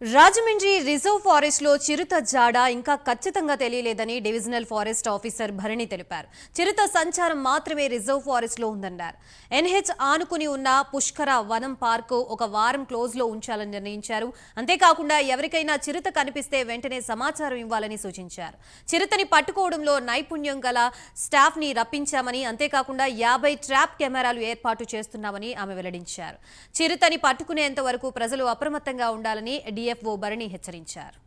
Rajahmundry reserve forest లో చిరుత జాడ ఇంకా ఖచ్చితంగా తెలియలేదని డివిజనల్ ఫారెస్ట్ ఆఫీసర్ భరణి తెలిపారు. చిరుత సంచారం మాత్రమే రిజర్వ్ ఫారెస్ట్ లో ఉందన్నారు. ఎన్హెచ్ ఆనుకుని ఉన్న పుష్కర వనం పార్కు ఒక వారం క్లోజ్ లో ఉంచాలని నిర్ణయించారు. అంతేకాకుండా ఎవరికైనా చిరుత కనిపిస్తే వెంటనే సమాచారం ఇవ్వాలని సూచించారు. చిరుతని పట్టుకోవడంలో నైపుణ్యం గల స్టాఫ్ ని రప్పించామని, అంతేకాకుండా 50 ట్రాప్ కెమెరాలు ఏర్పాటు చేస్తున్నామని ఆమె వెల్లడించారు. చిరుతని పట్టుకునేంత వరకు ప్రజలు అప్రమత్తంగా ఉండాలని డిఎఫ్ఓ భరణి హెచ్చరించారు.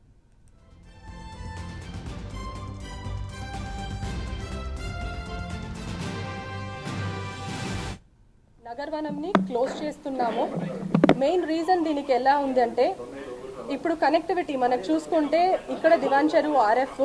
నగరవనంని క్లోజ్ చేస్తున్నాము. మెయిన్ రీజన్ దీనికి ఎలా ఉందంటే, ఇప్పుడు కనెక్టివిటీ మనకు చూసుకుంటే ఇక్కడ దివాన్ చెరువు ఆర్ఎఫ్,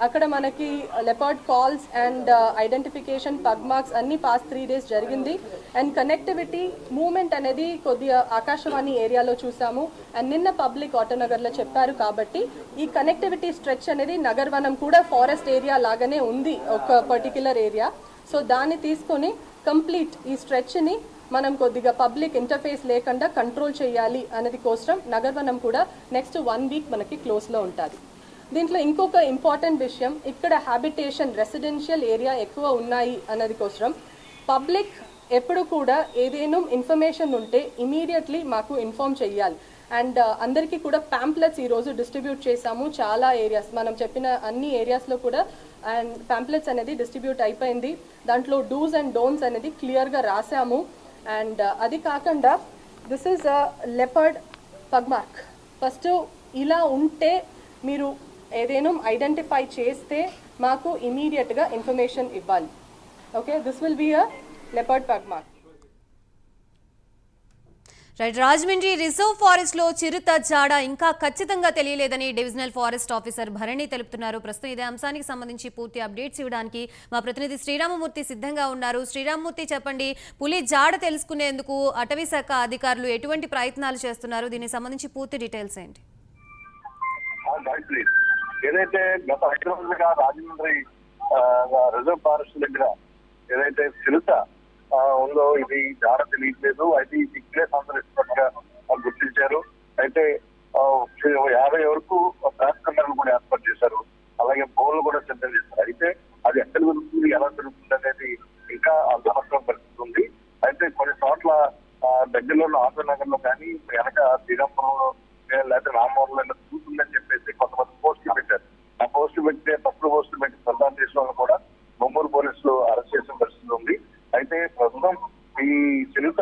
అక్కడ మనకి leopard calls and identification pug marks అన్ని పాస్ట్ 3 days జరిగింది. అండ్ కనెక్టివిటీ మూవ్మెంట్ అనేది కొద్దిగా ఆకాశవాణి ఏరియాలో చూసాము. అండ్ నిన్న పబ్లిక్ ఆటోనగర్లో చెప్పారు. కాబట్టి ఈ కనెక్టివిటీ స్ట్రెచ్ అనేది నగరవనం కూడా ఫారెస్ట్ ఏరియా లాగానే ఉంది, ఒక పర్టిక్యులర్ ఏరియా. సో దాన్ని తీసుకొని కంప్లీట్ ఈ స్ట్రెచ్ని మనం కొద్దిగా పబ్లిక్ ఇంటర్ఫేస్ లేకుండా కంట్రోల్ చేయాలి అనేది కోసం నగరవనం కూడా నెక్స్ట్ 1 week మనకి క్లోజ్లో ఉంటుంది. దీంట్లో ఇంకొక ఇంపార్టెంట్ విషయం, ఇక్కడ హ్యాబిటేషన్ రెసిడెన్షియల్ ఏరియా ఎక్కువ ఉన్నాయి అన్నది కోసం పబ్లిక్ ఎప్పుడు కూడా ఏదైనా ఇన్ఫర్మేషన్ ఉంటే ఇమీడియట్లీ మాకు ఇన్ఫార్మ్ చేయాలి. అండ్ అందరికీ కూడా ప్యాంప్లెట్స్ ఈరోజు డిస్ట్రిబ్యూట్ చేశాము. చాలా ఏరియాస్ మనం చెప్పిన అన్ని ఏరియాస్లో కూడా అండ్ ప్యాంప్లెట్స్ అనేది డిస్ట్రిబ్యూట్ అయిపోయింది. దాంట్లో డూస్ అండ్ డోంట్స్ అనేది క్లియర్గా రాసాము. అండ్ అది కాకుండా this is a leopard pug mark. First ఇలా ఉంటే మీరు ఏదైనా ఐడెంటిఫై చేస్తే మాకు ఇమీడియట్గా ఇన్ఫర్మేషన్ ఇవ్వాలి. Okay, this will be a leopard pug mark. Rajahmundry reserve forest లో చిరుత జాడ ఇంకా ఖచ్చితంగా తెలియలేదని డివిజనల్ ఫారెస్ట్ ఆఫీసర్ భరణి తెలుపుతున్నారు. ప్రస్తుతం ఇదే అంశానికి సంబంధించి పూర్తి అప్డేట్స్ ఇవ్వడానికి మా ప్రతినిధి శ్రీరామమూర్తి సిద్ధంగా ఉన్నారు. శ్రీరామమూర్తి, చెప్పండి, పులి జాడ తెలుసుకునేందుకు అటవీ శాఖ అధికారులు ఎటువంటి ప్రయత్నాలు చేస్తున్నారు? దీనికి సంబంధించి పూర్తి డీటెయిల్స్ ఏంటి? ఏదైతే గత 5 రోజులుగా రాజమండ్రి రిజర్వ్ ఫారెస్ట్ దగ్గర ఏదైతే చిరుత ఉందో ఇది జాడ తెలియట్లేదు. అయితే ఇది ఇక్కడే సందర్శించినట్టుగా గుర్తించారు. అయితే 50 వరకు ట్రాప్ కెమెరాలు కూడా ఏర్పాటు చేశారు. అలాగే బోన్లు కూడా సిద్ధం చేశారు. అయితే అది ఎక్కడ దొరుకుతుంది, ఎలా దొరుకుతుంది అనేది ఇంకా సమస్య పరిస్థితి ఉంది. అయితే కొన్ని చోట్ల దగ్గరలో ఆటోనగర్ లో కానీ వెనక శ్రీరాంపురంలో లేకపోతే రామవరంలో చూస్తుందని చెప్పేసి కొంతమంది పోస్టులు పెట్టారు. ఆ పోస్టులు పెడితే తప్పుడు పోస్టులు పెట్టి ప్రధాన దేశంలో కూడా బొమ్మూరు పోలీసులు అరెస్ట్ చేసిన పరిస్థితి ఉంది. అయితే ప్రస్తుతం ఈ చిరుత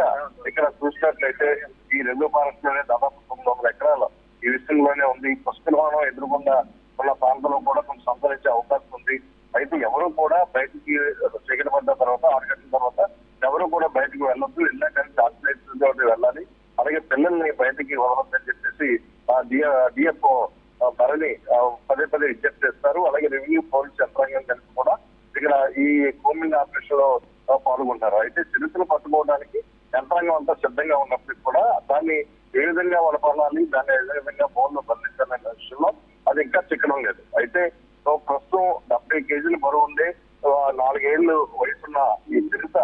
ఇక్కడ చూసినట్లయితే ఈ రిజర్వ్ ఫారెస్ట్ లోనే దాదాపు 900 ఎకరాలు ఈ విషయంలోనే ఉంది. పుష్కరవనం ఎదురుకుండా ఉన్న ప్రాంతంలో కూడా కొంచెం సంతరించే అవకాశం ఉంది. అయితే ఎవరు కూడా బయటికి చీకటి పడ్డ తర్వాత 6 గంటల తర్వాత ఎవరు కూడా బయటకు వెళ్ళొద్దు, వెళ్ళా కానీ ఆశ్రయించే వెళ్ళాలి. అలాగే పిల్లల్ని బయటికి వదలొద్దని చెప్పేసి డిఎఫ్ఓ భరణి పదే విజ్ఞప్తి చేస్తారు. అలాగే రెవెన్యూ పోలీస్ యంత్రాంగం కలిసి కూడా ఇక్కడ ఈ కోమింగ్ ఆపరేషన్ లో పాల్గొంటారు. అయితే చిరుతను పట్టుకోవడానికి యంత్రాంగం అంతా సిద్ధంగా ఉన్నప్పటికీ కూడా దాన్ని ఏ విధంగా వలపాలి, దాన్ని ఏ విధంగా బోన్లో బంధించాలనే విషయంలో అది ఇంకా చిక్కడం లేదు. అయితే ప్రస్తుతం 70 కేజీలు బరువు ఉండే 4 ఏళ్లు వయసున్న ఈ చిరుత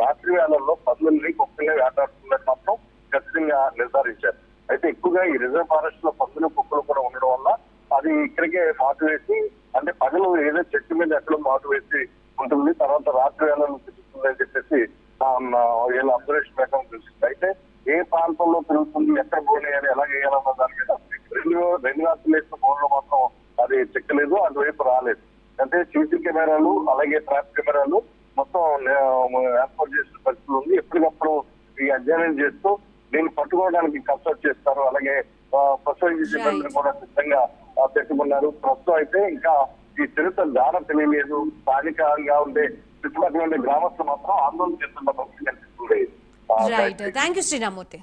రాత్రి వేళల్లో పదులని కుక్కల్ని వేటాడుతుందని మాత్రం ఖచ్చితంగా నిర్ధారించారు. అయితే ఎక్కువగా ఈ రిజర్వ్ ఫారెస్ట్ లో పందులు కుక్కలు కూడా ఉండడం వల్ల అది ఇక్కడికే మాటు వేసి, అంటే పగలు ఏదో చెట్టు మీద ఎక్కడో మాటు వేసి ఉంటుంది, తర్వాత రాత్రి వేళల్లో తిరుగుతుందని చెప్పేసి వీళ్ళ అబ్జర్వేషన్ ప్రకారం తెలిసింది. అయితే ఏ ప్రాంతంలో తిరుగుతుంది, ఎక్కడ బోన్ వేయాలి, ఎలా వేయాలన్న దాని మీద రెండు రాత్రులు వేసిన బోన్లో మాత్రం అది చెక్కలేదు, అటువైపు రాలేదు. అంటే సీసీ కెమెరాలు అలాగే ట్రాప్ కెమెరాలు మొత్తం ఏర్పాటు చేసిన పరిస్థితులు ఉంది. ఎప్పటికప్పుడు ఈ అధ్యయనం చేస్తూ దీన్ని పట్టుకోవడానికి కన్సల్ట్ చేస్తారు. అలాగే ప్రొఫెసర్ సిబ్బందిని కూడా సిద్ధంగా పెట్టుకున్నారు. ప్రస్తుతం అయితే ఇంకా ఈ చిరుత జాడ తెలియలేదు. స్థానికంగా ఉండే చుట్టుపక్కల ఉండే గ్రామస్తులు మాత్రం ఆందోళన చేస్తున్న పరిస్థితి కనిపిస్తుంది. Right, thank you Sriramurthy.